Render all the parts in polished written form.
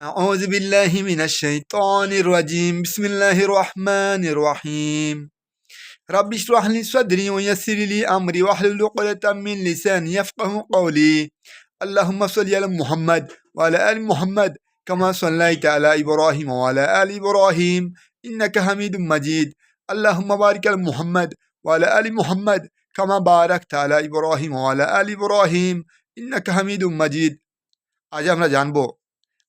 أعوذ بالله من الشيطان الرجيم بسم الله الرحمن الرحيم رب اشرح لي صدري ويسر لي أمري واحلل عقدة من لساني يفقه قولي اللهم صل على محمد وعلى آل محمد كما صليت على إبراهيم وعلى آل إبراهيم إنك حميد مجيد اللهم بارك على محمد وعلى آل محمد كما باركت على إبراهيم وعلى آل إبراهيم إنك حميد مجيد আজ আমরা জানবো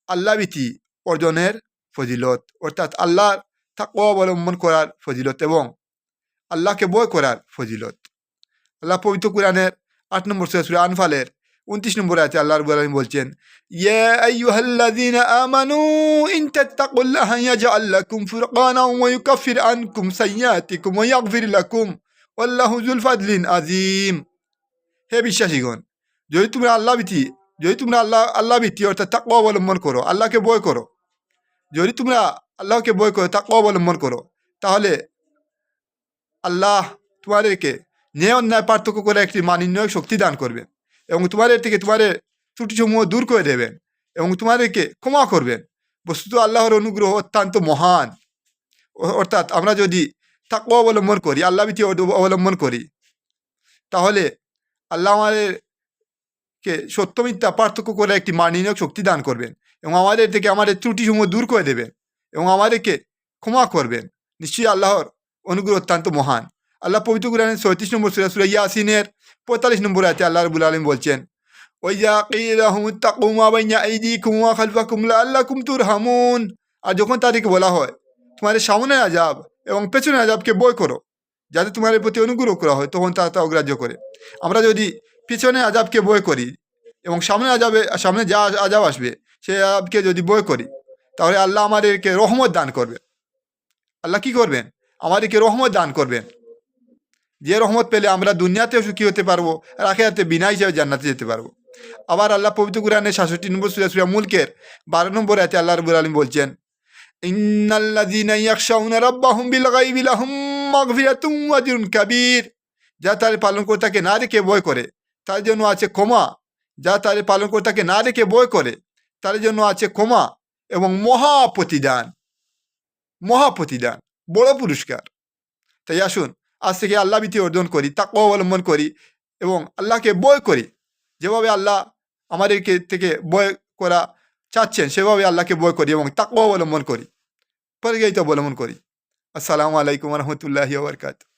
আল্লাহ ভীতি অর্জনের ফজিলত, অর্থাৎ আল্লাহর তাকওয়া অবলম্বন করার ফজিলত এবং আল্লাহকে ভয় করার ফজিলত। আল্লাহ পবিত্র কুরআনের ৮ নম্বর সূরা আনফালের ২৯ নম্বর আয়াতে আল্লাহ রাব্বুল আলামিন বলছেন, ইয়া আইয়ুহাল্লাযীনা আমানু ইন তাত্তাকুল্লাহা ইয়াজআল লাকুম ফুরকানান ওয়া ইউকাফির আনকুম সাইয়্যাতিকুম ওয়া ইয়াগফির লাকুম ওয়াল্লাহু যুল ফাদলিন আযীম। হে বিশ্বাসীগণ, যদি তোমরা আল্লাহ ভীতি অর্থাৎ তাকওয়া অবলম্বন করো, আল্লাহকে ভয় করো, যদি তোমরা আল্লাহকে ভয় করো, তাকওয়া অবলম্বন করো, তাহলে আল্লাহ তোমাদেরকে ন্যায় অন্যায় পার্থক্য করে একটি মানিন্যয় শক্তি দান করবেন এবং তোমাদের থেকে তোমাদের ত্রুটিসমূহ দূর করে দেবেন এবং তোমাদেরকে ক্ষমা করবেন। বস্তুত আল্লাহর অনুগ্রহ অত্যন্ত মহান। অর্থাৎ আমরা যদি তাকওয়া অবলম্বন করি, আল্লাহ ভীতি অবলম্বন করি, তাহলে আল্লাহ আমাদেরকে সত্য মিথ্যা পার্থক্য করে একটি মাননীয় শক্তি দান করবেন এবং আমাদের থেকে আমাদের ত্রুটিসমূহ দূর করে দেবেন এবং আমাদেরকে ক্ষমা করবেন। নিশ্চয়ই আল্লাহর অনুগ্রহ অত্যন্ত মহান। আল্লাহ পবিত্র কুরআনের ৩৬ নম্বর সূরা ইয়াসিনের ৪৫ নম্বর আয়াতে আল্লাহ রাব্বুল আলামিন বলছেন, ওয়াইযা কিলা লাহুমুত্তাকু মা বাইনা আইদিকুম ওয়া খালফাকুম লাআল্লাকুম তুরহামুন। আর যখন তাদেরকে বলা হয় তোমাদের সামনের আযাব এবং পেছনের আযাবকে ভয় করো যাতে তোমাদের প্রতি অনুগ্রহ করা হয়, তখন তারা তা অগ্রাহ্য করে। আমরা যদি পিছনের আযাবকে ভয় করি এবং সামনে যা আযাব আসবে সেই আযাবকে যদি ভয় করি, তাহলে আল্লাহ আমাদেরকে রহমত দান করবে। আল্লাহ কি করবেন? আমাদেরকে রহমত দান করবেন, যে রহমত পেলে আমরা দুনিয়াতেও সুখী হতে পারবো আর আখিরাতে বিনা হিসাবে জান্নাতে যেতে পারবো। আবার আল্লাহ পবিত্র কুরআনের ৬৭ নম্বর সূরা মুলকের ১২ নম্বর আয়াতে আল্লাহ রাব্বুল আলামিন বলছেন, ইন্নাল্লাযীনা ইয়াখশাউনা রাব্বাহুম বিল গায়বি লাহুম মাগফিরাতুম ওয়া আজরুন কাবীর। যা তার পালনকর্তাকে না দেখে ভয় করে তার জন্য আছে ক্ষমা। যা তার পালনকর্তাকে না দেখে ভয় করে তার জন্য আছে ক্ষমা এবং মহাপ্রতিদান, বড় পুরস্কার। তাই আসুন আজ থেকে আল্লাহ ভীতি অর্জন করি, তাকওয়া অবলম্বন করি এবং আল্লাহকে ভয় করি। যেভাবে আল্লাহ আমাদেরকে থেকে ভয় করা চাচ্ছেন সেভাবে আল্লাহকে ভয় করি এবং তাকওয়া অবলম্বন করি, পরহেজগারিতা অবলম্বন করি। আসসালামু আলাইকুম ওয়া রাহমাতুল্লাহি ওয়া বারাকাতুহু।